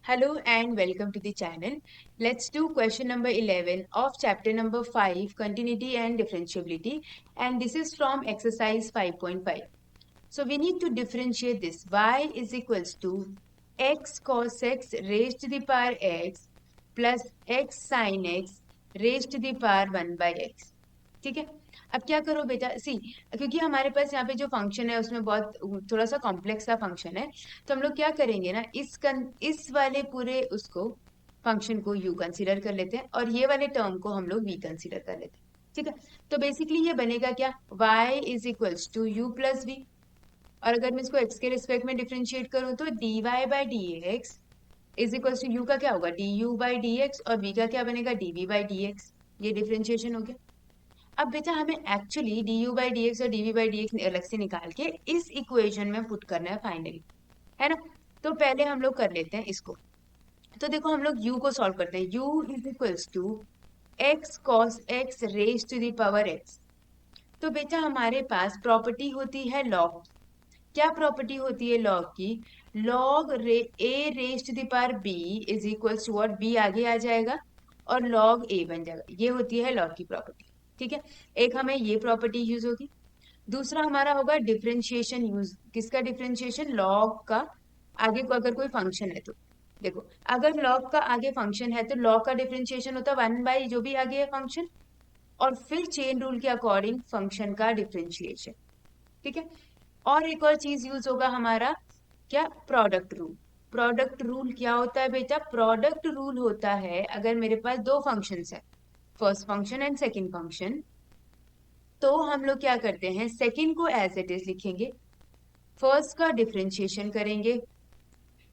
Hello and welcome to the channel. Let's do question number 11 of chapter number 5, Continuity and Differentiability, and this is from exercise 5.5. So we need to differentiate this. Y is equals to x cos x raised to the power x plus x sin x raised to the power 1 by x. ठीक है। अब क्या करो बेटा, सी, क्योंकि हमारे पास यहाँ पे जो फंक्शन है उसमें बहुत थोड़ा सा कॉम्प्लेक्स सा फंक्शन है, तो हम लोग क्या करेंगे ना, इस वाले पूरे उसको फंक्शन को u कंसीडर कर लेते हैं और ये वाले टर्म को हम लोग v कंसीडर कर लेते हैं। ठीक है, तो बेसिकली ये बनेगा क्या, y is equals to u plus V, और अगर मैं इसको x के रिस्पेक्ट में डिफ्रेंशिएट करूं तो dy by D x is equals to u का क्या होगा, du बाई डी एक्स, और v का क्या बनेगा, dv बाई डी एक्स। ये डिफ्रेंशिएशन हो गया। अब बेटा हमें actually D U by D X और डीवी बाई डी एक्स अलग से निकाल के इस इक्वेशन में पुट करना है फाइनली, है ना। तो पहले हम लोग कर लेते हैं इसको। तो देखो हम लोग u को सॉल्व करते हैं। u is equals to x cos X raise to the power X. तो बेटा हमारे पास प्रॉपर्टी होती है लॉग। क्या प्रॉपर्टी होती है लॉग की, log A raise to the power b is equals to what, b आगे आ जाएगा और लॉग a बन जाएगा। ये होती है लॉग की प्रॉपर्टी। ठीक है, एक हमें ये प्रॉपर्टी यूज होगी। दूसरा हमारा होगा डिफरेंशिएशन यूज। किसका डिफरेंशिएशन, लॉग का। आगे को अगर कोई फंक्शन है तो देखो, अगर लॉग का आगे फंक्शन है तो लॉग का डिफरेंशिएशन होता है 1 बाई जो भी आगे है फंक्शन, और फिर चेन रूल के अकॉर्डिंग फंक्शन का डिफरेंशिएशन। ठीक है, और एक और चीज यूज होगा हमारा, क्या, प्रोडक्ट रूल। प्रोडक्ट रूल क्या होता है बेटा, प्रोडक्ट रूल होता है अगर मेरे पास दो फंक्शंस है, first function and second function, तो हम लोग क्या करते हैं, सेकंड को एज इट इज लिखेंगे, फर्स्ट का डिफरेंशिएशन करेंगे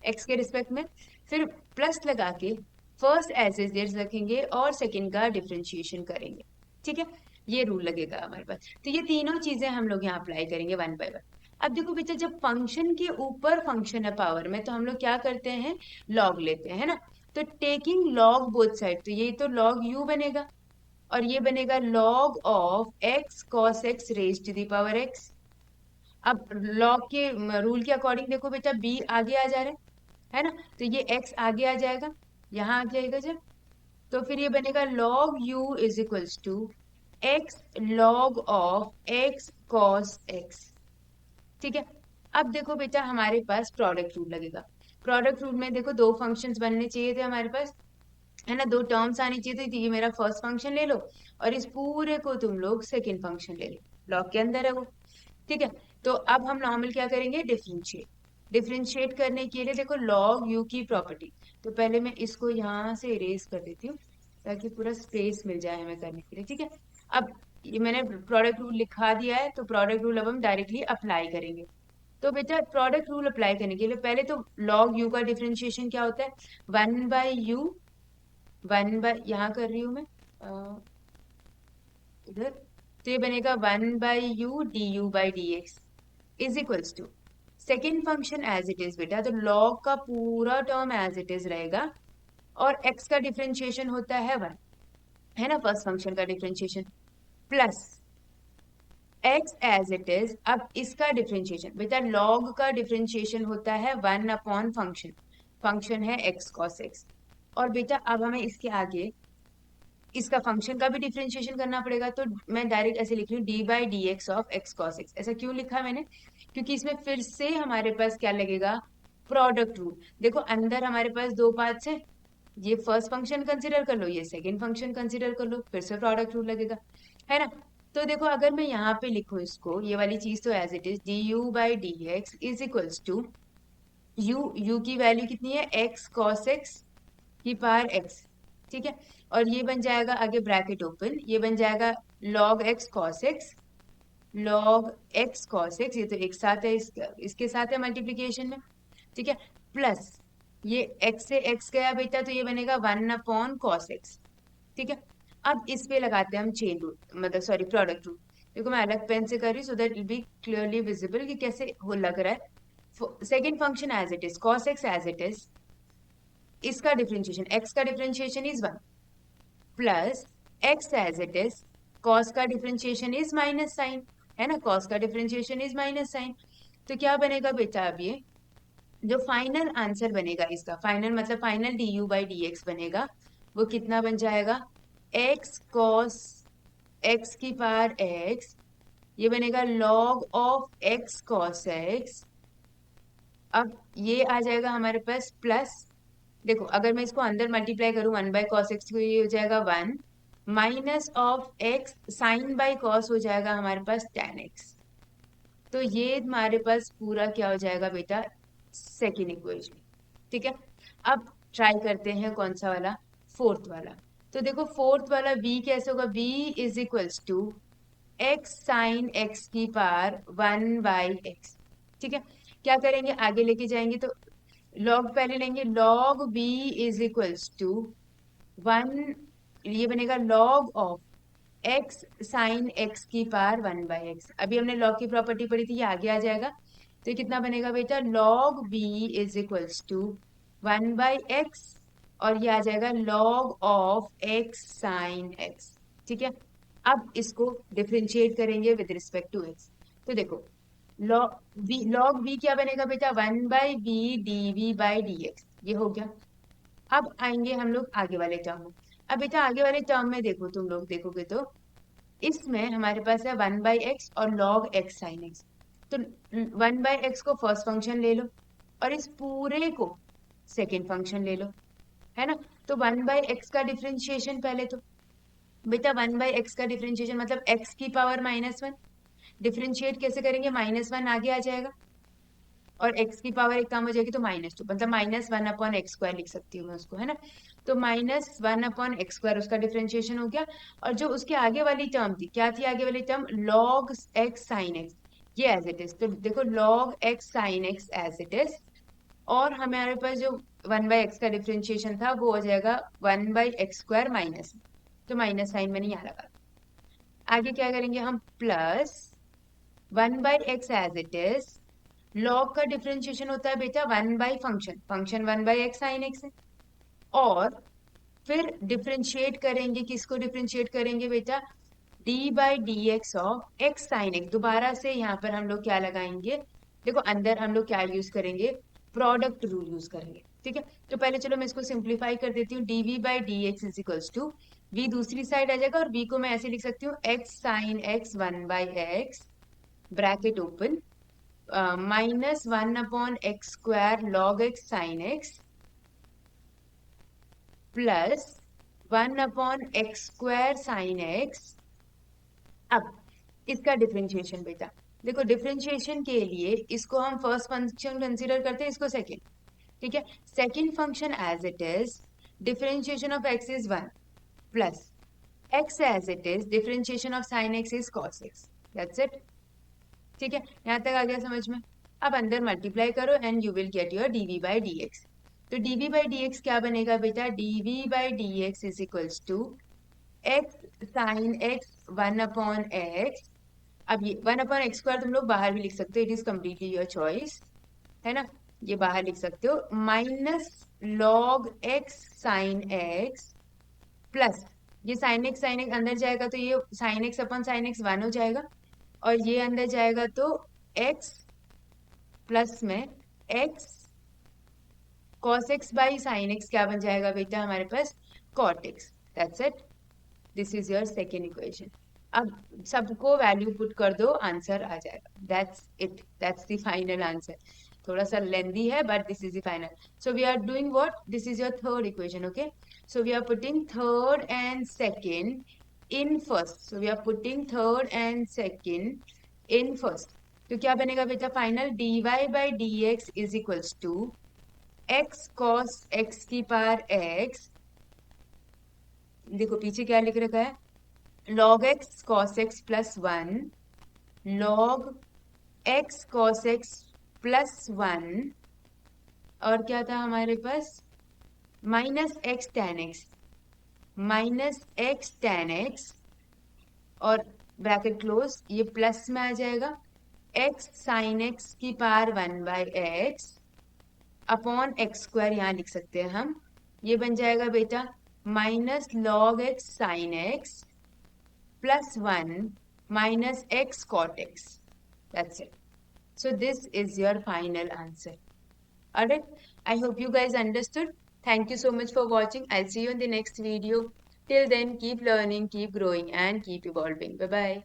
एक्स के रिस्पेक्ट में, फिर प्लस लगा के फर्स्ट एज इट इज रखेंगे और सेकंड का डिफरेंशिएशन करेंगे। ठीक है, ये रूल लगेगा हमारे पास। तो ये तीनों चीजें हम लोग यहाँ अप्लाई करेंगे वन बाय वन। अब देखो बेटा, जब फंक्शन के ऊपर फंक्शन है पावर में, तो हम लोग क्या करते हैं, लॉग लेते हैं, है ना। तो टेकिंग लॉग बोथ साइड, तो ये तो लॉग u बनेगा और ये बनेगा log of x cos x raise to the power x। अब लॉग के रूल के अकॉर्डिंग देखो बेटा, b आगे आ जा रहा है ना, तो ये x आगे आ जाएगा, यहाँ आ जाएगा जब, तो फिर ये बनेगा log u is equals to x log of x cos x। ठीक है, अब देखो बेटा हमारे पास प्रोडक्ट रूल लगेगा। प्रोडक्ट रूल में देखो दो फंक्शंस बनने चाहिए थे हमारे पास, है ना, दो टर्म्स आनी चाहिए थी। ये मेरा फर्स्ट फंक्शन ले लो और इस पूरे को तुम लोग सेकंड फंक्शन ले लो, लॉग के अंदर है वो। ठीक है, तो अब हम नॉर्मल क्या करेंगे, डिफरेंशिएट। डिफरेंशिएट करने के लिए देखो लॉग यू की प्रॉपर्टी, तो पहले मैं इसको यहाँ से इरेज कर देती हूँ ताकि पूरा स्पेस मिल जाए हमें करने के लिए। ठीक है, अब ये मैंने प्रोडक्ट रूल लिखा दिया है, तो प्रोडक्ट रूल अब हम डायरेक्टली अप्लाई करेंगे। तो बेटा प्रोडक्ट रूल अप्लाई करने के लिए पहले तो लॉग यू का डिफरेंशिएशन क्या होता है, 1/u, 1 बाय, यहाँ कर रही हूँ मैं इधर, तो ये बनेगा 1/u du by D x is equals to second function as it is बेटा, तो लॉग का पूरा टर्म एज इट इज रहेगा और x का डिफरेंशिएशन होता है 1, है ना, फर्स्ट फंक्शन का differentiation, plus x as it is. अब इसका डिफरेंशिएशन बेटा, लॉग का डिफरेंशिएशन होता है 1 अपॉन फंक्शन, फंक्शन है x cos x, और बेटा अब हमें इसके आगे इसका फंक्शन का भी डिफरेंशिएशन करना पड़ेगा, तो मैं डायरेक्ट ऐसे लिख रही हूँ D by D x of x cos x. ऐसा क्यों लिखा मैंने, क्योंकि इसमें फिर से हमारे पास क्या लगेगा, प्रोडक्ट रूल। देखो अंदर हमारे पास दो पार्ट्स है, ये फर्स्ट फंक्शन कंसिडर कर लो, ये सेकंड फंक्शन कंसिडर कर लो, फिर से प्रोडक्ट रूल लगेगा, है ना। तो देखो अगर मैं यहाँ पे लिखूँ इसको, ये वाली चीज तो as it is, D U by D x is equals to U की वैल्यू कितनी है, एक्स कॉस एक्स की पावर एक्स। ठीक है, और ये बन जाएगा आगे ब्रैकेट ओपन, ये बन जाएगा log x cos x, log x cos x, ये तो एक साथ है, इसके साथ है मल्टीप्लीकेशन में। ठीक है, प्लस ये x से x गया बेटा, तो ये बनेगा 1/cos x। ठीक है, अब इस पे लगाते हैं हम चेन रूल, मतलब सॉरी प्रोडक्ट रूल। देखो मैं अलग पेन से कर रही हूँ so that it be clearly visible कि कैसे वो लग रहा है। Second function as it is, cos x as it is, इसका डिफरेंशिएशन, x का differentiation is 1, plus x as it is, cos का डिफरेंशिएशन इज माइनस साइन, है ना, cos का डिफरेंशिएशन इज माइनस साइन। तो क्या बनेगा बेटा अब ये जो फाइनल आंसर बनेगा इसका, फाइनल मतलब final D U by D x बनेगा, वो कितना बन जाएगा, एक्स कॉस एक्स की पावर एक्स, ये बनेगा log of x cos x. अब ये आ जाएगा हमारे पास प्लस, देखो अगर मैं इसको अंदर मल्टीप्लाई करूं 1/cos x को, ये हो जाएगा 1 minus of X sine by cos हो जाएगा हमारे पास tan x। तो ये हमारे पास पूरा क्या हो जाएगा बेटा, सेकेंड इक्वेशन। ठीक है, अब ट्राई करते हैं कौन सा वाला, फोर्थ वाला। तो देखो फोर्थ वाला b कैसे होगा, b is equals to X sine X की पावर 1/x। ठीक है, क्या करेंगे आगे लेके जाएंगे तो लॉग पहले लेंगे, log b is equals to 1, ये बनेगा log of X sine X की पावर 1/x। अभी हमने लॉग की प्रॉपर्टी पढ़ी थी, ये आगे आ जाएगा। तो ये कितना बनेगा बेटा, log b is equals to 1/x, और ये आ जाएगा log of X sine X. ठीक है, अब इसको डिफरेंशिएट करेंगे विद रिस्पेक्ट टू एक्स। तो देखो log b क्या बनेगा बेटा, 1/b dv बाई dx, ये हो गया। अब आएंगे हम लोग आगे वाले टर्म में। अब बेटा आगे वाले टर्म में देखो, तुम लोग देखोगे तो इसमें हमारे पास है 1/x और log x sin x। तो 1/x को फर्स्ट फंक्शन ले लो और इस पूरे को सेकेंड फंक्शन ले लो, है ना। तो 1/x का डिफरेंशिएशन पहले, तो बेटा 1/x का डिफरेंशिएशन मतलब x की पावर -1, डिफरेंशिएट कैसे करेंगे, -1 आगे आ जाएगा और x की पावर एक काम हो जाएगी तो -2, मतलब -1/x² लिख सकती हूँ मैं उसको, है ना। तो -1/x² उसका डिफरेंशिएशन हो गया। और जो उसके आगे वाली टर्म थी, क्या थी आगे वाली term, log x sin x, ये एज इट इज। तो देखो log x sin x as it is, और हमारे पास जो 1/x का डिफरेंशिएशन था वो हो जाएगा 1/x² माइनस, तो माइनस साइन मैंने यहाँ लगा। आगे क्या करेंगे हम, plus 1/x as it is, log का डिफरेंशिएशन होता है बेटा 1/फंक्शन, फंक्शन 1/x साइन x है, और फिर डिफरेंशिएट करेंगे, किसको डिफरेंशिएट करेंगे बेटा, d by D x of X sine x. दोबारा से यहाँ पर हम लोग क्या लगाएंगे, देखो अंदर हम लोग क्या यूज करेंगे, प्रोडक्ट रूल यूज करेंगे। ठीक है, तो पहले चलो मैं इसको सिंप्लीफाई कर देती हूँ, dv by D x is equals to, v दूसरी साइड आ जाएगा और v को मैं ऐसे लिख सकती हूँ x sine x 1/x bracket open -1/x² log x sin x plus 1/x² sin x। अब इसका डिफरेंशिएशन बेटा, देखो डिफरेंशिएशन के लिए इसको हम फर्स्ट फंक्शन कंसीडर करते हैं, इसको सेकंड। ठीक है, second function as it is, differentiation of x is 1 plus x as it is, differentiation of sin x is cos x, that's it. ठीक है, यहाँ तक आ गया समझ में। अब अंदर मल्टीप्लाई करो and you will get your dv by D X. तो dv बाई डी एक्स क्या बनेगा बेटा, dv by D x is equals to X sine X 1/x। अब ये 1/x² तुम लोग बाहर भी लिख सकते हो, it is completely your choice, है ना। ये बाहर लिख सकते हो, minus log x sine x plus, ये साइन एक्स अंदर जाएगा तो ये साइन x/sin x 1 हो जाएगा, और ये अंदर जाएगा तो x प्लस में x cos x by sin x क्या बन जाएगा बेटा हमारे पास, cot x। That's it, this is your second equation. अब सबको वैल्यू पुट कर दो, आंसर आ जाएगा, that's it, that's the final answer. थोड़ा सा लेंदी है but this is the final. So we are doing what, this is your third equation, okay. So we are putting third and second in first, so we are putting third and second in first. तो क्या बनेगा बेटा final, dy by D x is equals to x cos x की power x, देखो पीछे क्या लिख रखा है, log x cos x plus 1 log x cos x plus 1, और क्या था हमारे पास, minus x ten x, minus x ten x, और ब्रैकेट क्लोज, ये प्लस में आ जाएगा x साइन x की पावर 1/x अपॉन x², यहाँ लिख सकते हैं हम, ये बन जाएगा बेटा minus log x sine x plus 1 minus x cot x. That's it. So this is your final answer. Alright, I hope you guys understood. Thank you so much for watching. I'll see you in the next video. Till then, keep learning, keep growing, and keep evolving. Bye bye.